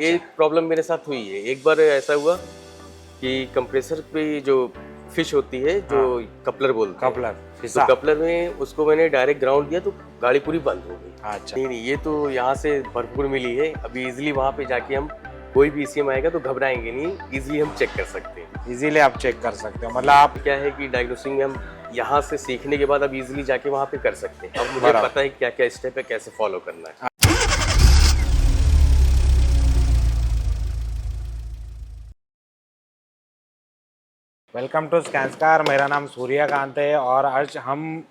ये प्रॉब्लम मेरे साथ हुई है। एक बार ऐसा हुआ कि कंप्रेसर पे जो फिश होती है, जो कपलर बोलते हैं, तो कपलर में उसको मैंने डायरेक्ट ग्राउंड दिया तो गाड़ी पूरी बंद हो गई। अच्छा। नहीं, ये तो यहाँ से भरपूर मिली है। अभी इजीली वहाँ पे जाके हम कोई भी ईसीएम आएगा तो घबराएंगे नहीं, इजीली हम चेक कर सकते हैं। इजीली आप चेक कर सकते हो, मतलब आप क्या है कि डायग्नोसिंग में हम यहाँ से सीखने के बाद अब इजीली जाके वहाँ पे कर सकते हैं। अब मुझे पता है क्या क्या स्टेप है, कैसे फॉलो करना है। वेलकम टू स्कैंसकार। मेरा नाम सूर्यकांत है और आज हम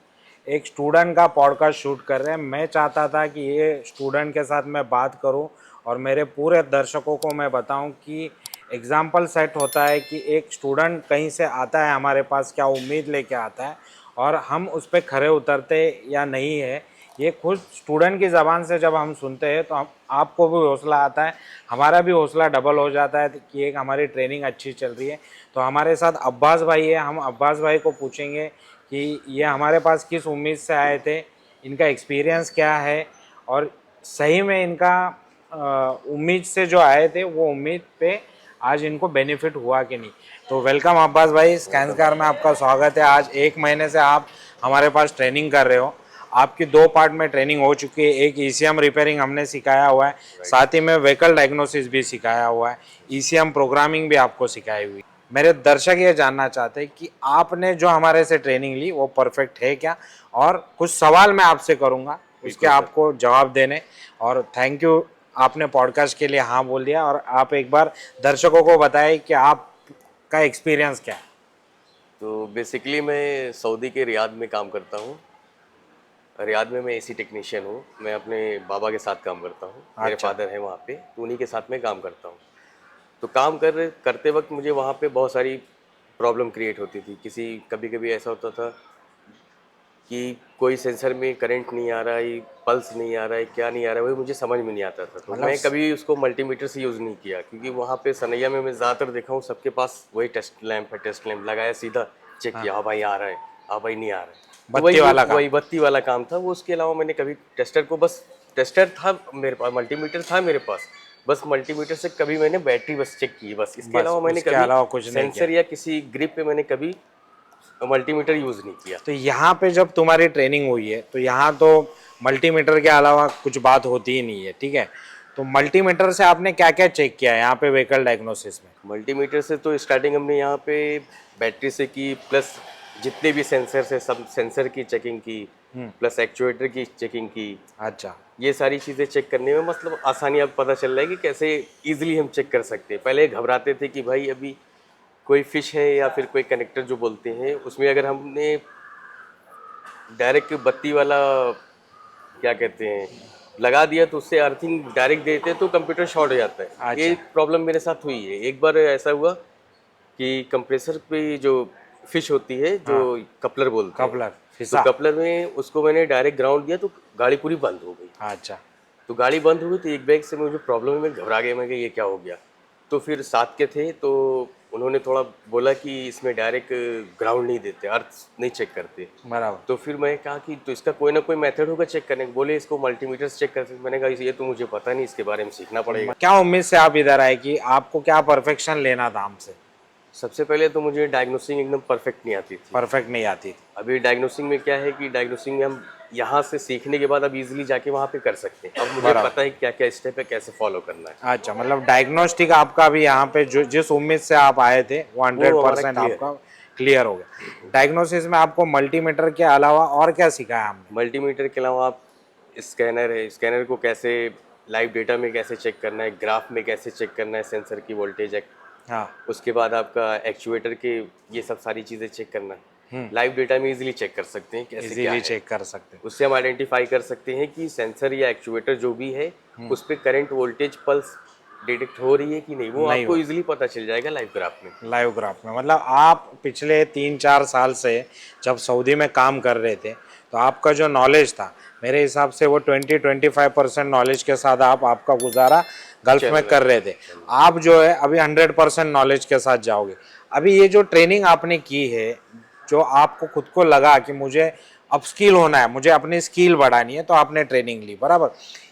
एक स्टूडेंट का पॉडकास्ट शूट कर रहे हैं। मैं चाहता था कि ये स्टूडेंट के साथ मैं बात करूं और मेरे पूरे दर्शकों को मैं बताऊं कि एग्जाम्पल सेट होता है कि एक स्टूडेंट कहीं से आता है हमारे पास, क्या उम्मीद लेके आता है और हम उस पर खरे उतरते या नहीं है। ये खुद स्टूडेंट की ज़बान से जब हम सुनते हैं तो हम आपको भी हौसला आता है, हमारा भी हौसला डबल हो जाता है कि एक हमारी ट्रेनिंग अच्छी चल रही है। तो हमारे साथ अब्बास भाई है, हम अब्बास भाई को पूछेंगे कि ये हमारे पास किस उम्मीद से आए थे, इनका एक्सपीरियंस क्या है और सही में इनका उम्मीद से जो आए थे वो उम्मीद पे आज इनको बेनिफिट हुआ कि नहीं। तो वेलकम अब्बास भाई, स्कैंसकार में आपका स्वागत है। आज 1 महीने से आप हमारे पास ट्रेनिंग कर रहे हो। आपकी 2 पार्ट में ट्रेनिंग हो चुकी है। एक ईसीएम रिपेयरिंग हमने सिखाया हुआ है, साथ ही में व्हीकल डायग्नोसिस भी सिखाया हुआ है, ईसीएम प्रोग्रामिंग भी आपको सिखाई हुई। मेरे दर्शक ये जानना चाहते हैं कि आपने जो हमारे से ट्रेनिंग ली वो परफेक्ट है क्या, और कुछ सवाल मैं आपसे करूँगा, उसके आपको जवाब देने। और थैंक यू, आपने पॉडकास्ट के लिए हाँ बोल दिया। और आप एक बार दर्शकों को बताएं कि आपका एक्सपीरियंस क्या है। तो बेसिकली मैं सऊदी के रियाद में काम करता हूँ। रियाद में मैं एसी टेक्नीशियन हूँ। मैं अपने बाबा के साथ काम करता हूँ। मेरे फादर हैं वहाँ पे, तो उन्हीं के साथ मैं काम करता हूँ। तो काम करते वक्त मुझे वहाँ पे बहुत सारी प्रॉब्लम क्रिएट होती थी। कभी कभी ऐसा होता था कि कोई सेंसर में करंट नहीं आ रहा है, पल्स नहीं आ रहा है, क्या नहीं आ रहा है, वही मुझे समझ में नहीं आता था। तो मैं कभी उसको मल्टीमीटर से यूज़ नहीं किया, क्योंकि वहाँ पे सनैया में मैं ज़्यादातर देखा हूँ सबके पास वही टेस्ट लैंप है। टेस्ट लैंप लगाया, सीधा चेक किया, हाँ भाई आ रहा है, हाँ भाई नहीं आ रहा है। वही बत्ती वाला काम था वो। उसके अलावा मैंने कभी टेस्टर था मेरे पास, मल्टीमीटर था मेरे पास, बस मल्टीमीटर से कभी मैंने बैटरी बस चेक की, बस। इसके अलावा मैंने कभी सेंसर या किसी ग्रिप पे मैंने कभी मल्टीमीटर यूज़ नहीं किया। तो यहाँ पे जब तुम्हारी ट्रेनिंग हुई है तो यहाँ तो मल्टीमीटर के अलावा कुछ बात होती ही नहीं है, ठीक है। तो मल्टीमीटर से आपने क्या क्या चेक किया है यहाँ पे व्हीकल डायग्नोसिस में? मल्टीमीटर से तो स्टार्टिंग हमने यहाँ पे बैटरी से की, प्लस जितने भी सेंसर है सब सेंसर की चेकिंग की, प्लस एक्चुएटर की चेकिंग की। अच्छा। ये सारी चीज़ें चेक करने में मतलब आसानी अब पता चल रहा है कि कैसे इजीली हम चेक कर सकते हैं। पहले घबराते थे कि भाई अभी कोई फिश है या फिर कोई कनेक्टर जो बोलते हैं, उसमें अगर हमने डायरेक्ट बत्ती वाला क्या कहते हैं लगा दिया तो उससे अर्थिंग डायरेक्ट देते तो कंप्यूटर शॉर्ट हो जाता है। अच्छा। ये प्रॉब्लम मेरे साथ हुई है। एक बार ऐसा हुआ कि कंप्रेसर पे जो फिश होती है, जो कपलर बोलते हैं, तो कपलर में उसको मैंने डायरेक्ट ग्राउंड दिया तो गाड़ी पूरी बंद हो गई। अच्छा। तो गाड़ी बंद हो गई तो एक बैग से मुझे प्रॉब्लम है, मैं घबरा गया, मैं ये क्या हो गया। तो फिर साथ के थे तो उन्होंने थोड़ा बोला कि इसमें डायरेक्ट ग्राउंड नहीं देते, अर्थ नहीं चेक करते। बराबर। तो फिर मैं कहा कि तो इसका कोई ना कोई मेथड होगा चेक करने का। बोले इसको मल्टीमीटर से चेक कर सकते। मैंने कहा ये तो मुझे पता नहीं, इसके बारे में सीखना पड़ेगा। क्या उम्मीद से आप इधर आए कि आपको क्या परफेक्शन लेना था हमसे? सबसे पहले तो मुझे डायग्नोसिंग एकदम परफेक्ट नहीं आती थी। परफेक्ट नहीं आती थी। अभी डायग्नोसिंग में क्या है कि डायग्नोसिंग में हम यहाँ से सीखने के बाद अब इजीली जाके वहाँ पे कर सकते हैं। अब मुझे पता है क्या क्या स्टेप है, कैसे फॉलो करना है। अच्छा, मतलब डायग्नोस्टिक आपका भी यहाँ पे जो जिस उम्मीद से आप आए थे वो 100% आपका क्लियर हो गया। डायग्नोसिस में आपको मल्टीमीटर के अलावा और क्या सिखाया हमने? मल्टीमीटर के अलावा आप स्कैनर है, स्कैनर को कैसे लाइव डेटा में कैसे चेक करना है, ग्राफ में कैसे चेक करना है, सेंसर की वोल्टेज है। हाँ। उसके बाद आपका एक्चुएटर के ये सब सारी चीज़ें चेक करना है। लाइव डेटा में इजीली चेक कर सकते हैं, कैसे क्या है। चेक कर सकते हैं। उससे हम आइडेंटिफाई कर सकते हैं कि सेंसर या एक्चुएटर जो भी है उस पर करंट, वोल्टेज, पल्स डिटेक्ट हो रही है कि नहीं, वो आपको इजीली पता चल जाएगा लाइव ग्राफ में। लाइव ग्राफ में मतलब आप पिछले 3-4 साल से जब सऊदी में काम कर रहे थे तो आपका जो नॉलेज था, मेरे हिसाब से वो 20-25% नॉलेज के साथ आपका गुजारा गल्फ में कर रहे थे। आप जो है अभी 100% नॉलेज के साथ जाओगे। अभी ये जो ट्रेनिंग आपने की है, जो आपको खुद को लगा कि मुझे अपस्किल होना है, मुझे अपनी स्किल बढ़ानी है, तो आपने ट्रेनिंग ली, बराबर।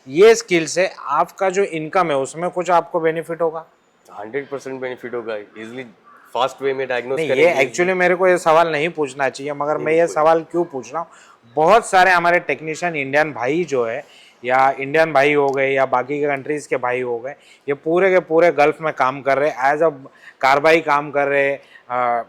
ये स्किल से आपका जो इनकम है उसमें कुछ आपको बेनिफिट होगा? 100% बेनिफिट होगा, इजिली फास्ट वे में डायग्नोस नहीं, ये करेंगे एक्चुअली easily। मेरे को ये सवाल नहीं पूछना चाहिए, मगर नहीं मैं नहीं ये कोई सवाल क्यों पूछ रहा हूँ, बहुत सारे हमारे टेक्नीशियन इंडियन भाई जो है, या इंडियन भाई हो गए या बाकी के कंट्रीज के भाई हो गए, ये पूरे के पूरे गल्फ में काम कर रहे हैं, एज अ कारबाई काम कर रहे हैं,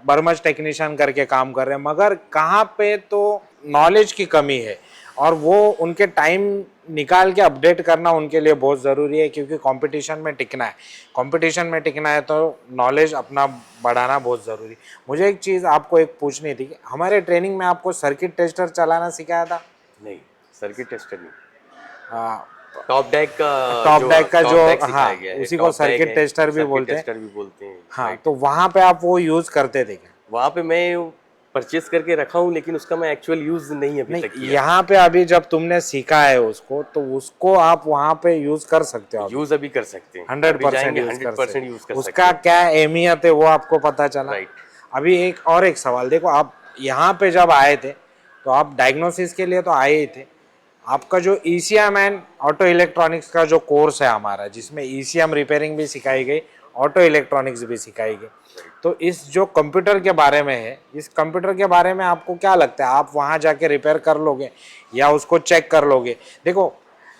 बर्मज टेक्नीशियन करके काम कर रहे हैं, मगर कहाँ पे तो नॉलेज की कमी है, और वो उनके टाइम निकाल के अपडेट करना उनके लिए बहुत ज़रूरी है, क्योंकि कंपटीशन में टिकना है। कंपटीशन में टिकना है तो नॉलेज अपना बढ़ाना बहुत ज़रूरी। मुझे एक चीज़ आपको एक पूछनी थी कि हमारे ट्रेनिंग में आपको सर्किट टेस्टर चलाना सिखाया था? नहीं, सर्किट टेस्टर नहीं। हाँ, टॉप डेक का टॉप जो डेक का जो, टॉप डेक हाँ, सिखाया गया है, उसी को टॉप डेक सर्किट है, टेस्टर भी सर्किट बोलते हैं। टेस्टर भी बोलते हैं, हाँ, राइट। तो वहाँ पे आप वो यूज़ करते थे क्या? वहाँ पे मैं परचेस करके रखा हूँ, लेकिन उसका मैं एक्चुअल यूज नहीं अभी नहीं, तक किया। यहाँ पे अभी जब तुमने सीखा है उसको, तो उसको आप वहाँ पे यूज़ कर सकते हो। यूज अभी कर सकते हैं, 100% अभी जाएंगे यूज कर 100% यूज सकते, कर सकते उसका हैं। क्या अहमियत है वो आपको पता चला। राइट। अभी एक और एक सवाल देखो, आप यहाँ पे जब आए थे तो आप डायग्नोसिस के लिए तो आए ही थे, आपका जो ईसीएम एंड ऑटो इलेक्ट्रॉनिक्स का जो कोर्स है हमारा, जिसमें ईसीएम रिपेयरिंग भी सिखाई गई, ऑटो इलेक्ट्रॉनिक्स भी सिखाई गई, तो इस जो कंप्यूटर के बारे में है, इस कंप्यूटर के बारे में आपको क्या लगता है, आप वहाँ जाके रिपेयर कर लोगे या उसको चेक कर लोगे? देखो,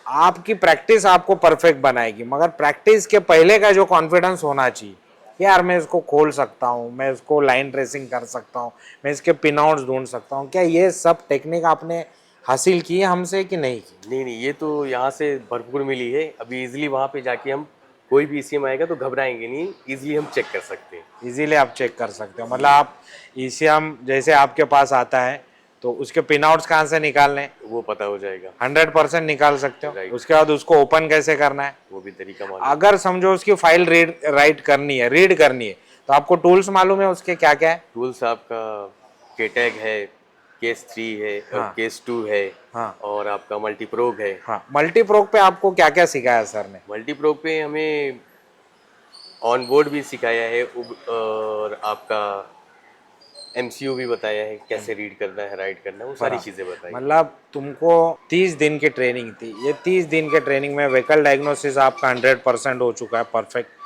आपकी प्रैक्टिस आपको परफेक्ट बनाएगी, मगर प्रैक्टिस के पहले का जो कॉन्फिडेंस होना चाहिए, यार मैं इसको खोल सकता हूँ, मैं इसको लाइन ट्रेसिंग कर सकता हूँ, मैं इसके पिन आउट्स ढूंढ सकता हूँ, क्या ये सब टेक्निक आपने हासिल की है हमसे कि नहीं की? नहीं नहीं, ये तो यहाँ से भरपूर मिली है। अभी इजीली वहाँ पे जाके हम कोई भी ईसीएम आएगा तो घबराएंगे नहीं, इजीली हम चेक कर सकते हैं। इजीली आप चेक कर सकते हो, मतलब आप ईसीएम जैसे आपके पास आता है तो उसके पिन आउट्स कहाँ से निकालने, वो पता हो जाएगा। 100% निकाल सकते हो। राइट। उसके बाद उसको ओपन कैसे करना है, वो भी तरीका मालूम। अगर समझो उसकी फाइल रीड करनी है, तो आपको टूल्स मालूम है उसके क्या क्या है? टूल्स आपका केटैग है, केस 3 है, हाँ, केस 2 है, हाँ, और आपका मल्टीप्रोग है। हाँ। मल्टीप्रोक पे आपको क्या क्या सिखाया सर ने? मल्टीप्रोग पे हमें ऑन बोर्ड भी सिखाया है, और आपका एमसीयू भी बताया है, कैसे रीड करना है, राइट करना है, वो सारी चीज़ें बताई। मतलब तुमको 30 दिन की ट्रेनिंग थी, ये 30 दिन के ट्रेनिंग में व्हीकल डायग्नोसिस आपका 100% हो चुका है, परफेक्ट।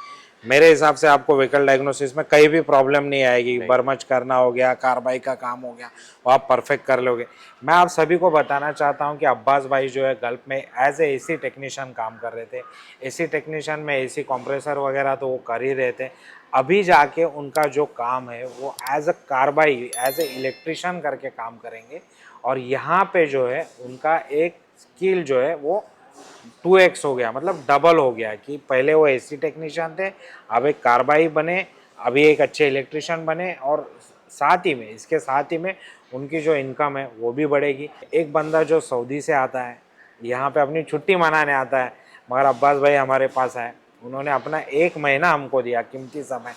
मेरे हिसाब से आपको व्हीकल डायग्नोसिस में कहीं भी प्रॉब्लम नहीं आएगी, नहीं। बर्मच करना हो गया, कार्बाई का काम हो गया, वो आप परफेक्ट कर लोगे। मैं आप सभी को बताना चाहता हूँ कि अब्बास भाई जो है गल्फ में एज ए एसी टेक्नीशियन काम कर रहे थे। एसी टेक्नीशियन में एसी कंप्रेसर वगैरह तो वो कर ही रहे थे, अभी जाके उनका जो काम है वो एज अ कारबाई, एज ए इलेक्ट्रिशियन करके काम करेंगे, और यहाँ पे जो है उनका एक स्किल जो है वो 2x हो गया, मतलब डबल हो गया, कि पहले वो एसी टेक्नीशियन थे, अब एक कारबाई बने, अभी एक अच्छे इलेक्ट्रिशियन बने, और साथ ही में, इसके साथ ही में उनकी जो इनकम है वो भी बढ़ेगी। एक बंदा जो सऊदी से आता है, यहाँ पे अपनी छुट्टी मनाने आता है, मगर अब्बास भाई हमारे पास आए, उन्होंने अपना 1 महीना हमको दिया कीमती समय,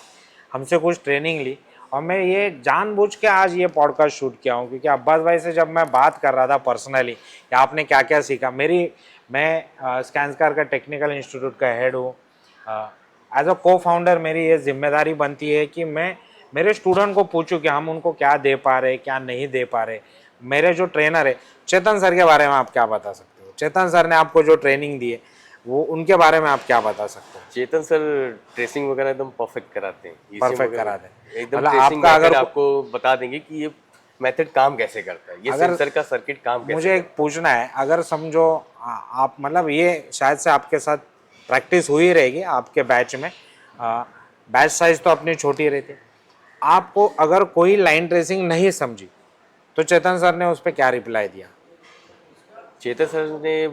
हमसे कुछ ट्रेनिंग ली, और मैं ये जानबूझ के आज ये पॉडकास्ट शूट किया हूँ, क्योंकि अब्बास भाई से जब मैं बात कर रहा था पर्सनली कि आपने क्या क्या सीखा, मैं स्कैंसकार का टेक्निकल इंस्टीट्यूट का हेड हूँ, एज अ को फाउंडर मेरी ये जिम्मेदारी बनती है कि मैं मेरे स्टूडेंट को पूछूं कि हम उनको क्या दे पा रहे, क्या नहीं दे पा रहे। मेरे जो ट्रेनर है चेतन सर के बारे में आप क्या बता सकते हो? चेतन सर ने आपको जो ट्रेनिंग दी है वो उनके बारे में आप क्या बता सकते हो? चेतन सर ट्रेसिंग वगैरह एकदम परफेक्ट कराते हैं, ECM परफेक्ट वगैरह करा दें, एकदम मतलब ट्रेसिंग आपका मेथड अगर आपको बता देंगे कि ये मेथड काम कैसे करता है, ये अगर सेंसर का सर्किट काम कैसे मुझे एक करता पूछना है, अगर समझो आप, मतलब ये शायद से आपके साथ प्रैक्टिस हुई रहेगी आपके बैच में, बैच साइज तो अपनी छोटी रहती, आपको अगर कोई लाइन ट्रेसिंग नहीं समझी तो चेतन सर ने उस पर क्या रिप्लाई दिया? है। चेतन सर ने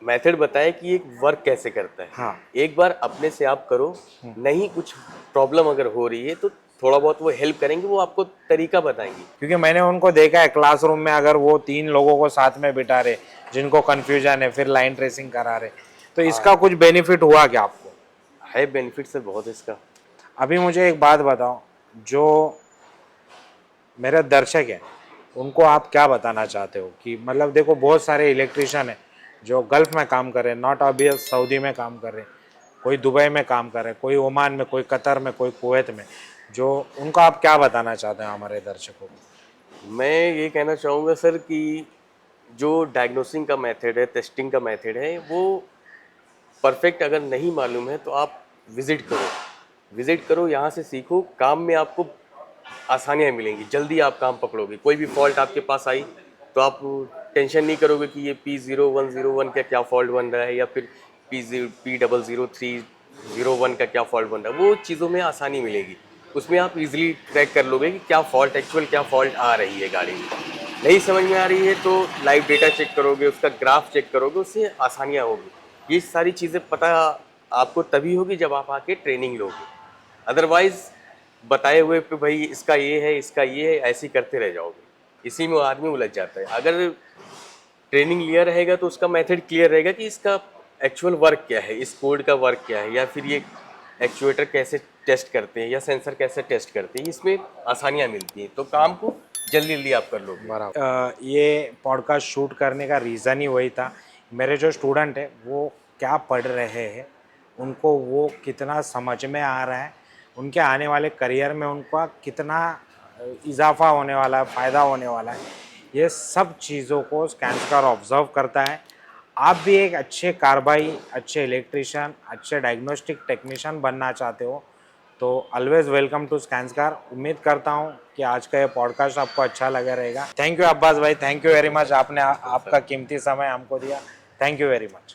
मेथड बताया कि एक वर्क कैसे करता है। हाँ, एक बार अपने से आप करो, नहीं कुछ प्रॉब्लम अगर हो रही है तो थोड़ा बहुत वो हेल्प करेंगे, वो आपको तरीका बताएंगे। क्योंकि मैंने उनको देखा है क्लासरूम में, अगर वो 3 लोगों को साथ में बिठा रहे जिनको कन्फ्यूजन है, फिर लाइन ट्रेसिंग करा रहे, तो इसका कुछ बेनिफिट हुआ क्या आपको? है बेनिफिट से बहुत इसका। अभी मुझे एक बात बताओ, जो मेरे दर्शक हैं उनको आप क्या बताना चाहते हो, कि मतलब देखो बहुत सारे इलेक्ट्रिशियन हैं जो गल्फ़ में काम कर रहे हैं, नॉट अभी सऊदी में काम कर रहे हैं, कोई दुबई में काम कर रहे हैं, कोई ओमान में, कोई कतर में, कोई कुवैत में, जो उनको आप क्या बताना चाहते हैं हमारे दर्शकों को? मैं ये कहना चाहूँगा सर कि जो डायग्नोसिंग का मेथड है, टेस्टिंग का मेथड है, वो परफेक्ट अगर नहीं मालूम है तो आप विज़िट करो, यहाँ से सीखो। काम में आपको आसानियाँ मिलेंगी, जल्दी आप काम पकड़ोगे। कोई भी फॉल्ट आपके पास आई तो आप टेंशन नहीं करोगे कि ये P0101 का क्या फॉल्ट बन रहा है या फिर P00301 का क्या फॉल्ट बन रहा है। वो चीज़ों में आसानी मिलेगी, उसमें आप इजीली ट्रैक कर लोगे कि क्या फॉल्ट आ रही है गाड़ी में। नहीं समझ में आ रही है तो लाइव डेटा चेक करोगे, उसका ग्राफ चेक करोगे, उससे आसानियाँ होगी। ये सारी चीज़ें पता आपको तभी होगी जब आप आके ट्रेनिंग लोगे। अदरवाइज बताए हुए पे भाई इसका ये है, इसका ये है, ऐसे ही करते रह जाओगे, इसी में वो आदमी उलझ जाता है। अगर ट्रेनिंग लिया रहेगा तो उसका मेथड क्लियर रहेगा कि इसका एक्चुअल वर्क क्या है, इस कोड का वर्क क्या है, या फिर ये एक्चुएटर कैसे टेस्ट करते हैं या सेंसर कैसे टेस्ट करते हैं, इसमें आसानियाँ मिलती हैं, तो काम को जल्दी जल्दी आप कर लोगे। बराबर। ये पॉडकास्ट शूट करने का रीज़न ही वही था। मेरे जो स्टूडेंट है वो क्या पढ़ रहे हैं, उनको वो कितना समझ में आ रहा है, उनके आने वाले करियर में उनका कितना इजाफा होने वाला है, फ़ायदा होने वाला है, ये सब चीज़ों को स्कैंस्कार ऑब्जर्व करता है। आप भी एक अच्छे कारबाई, अच्छे इलेक्ट्रिशियन, अच्छे डायग्नोस्टिक टेक्नीशियन बनना चाहते हो तो ऑलवेज वेलकम टू स्कैंस्कार। उम्मीद करता हूँ कि आज का ये पॉडकास्ट आपको अच्छा लगा रहेगा। थैंक यू अब्बास भाई, थैंक यू वेरी मच। आपने आपका कीमती समय हमको दिया। Thank you very much.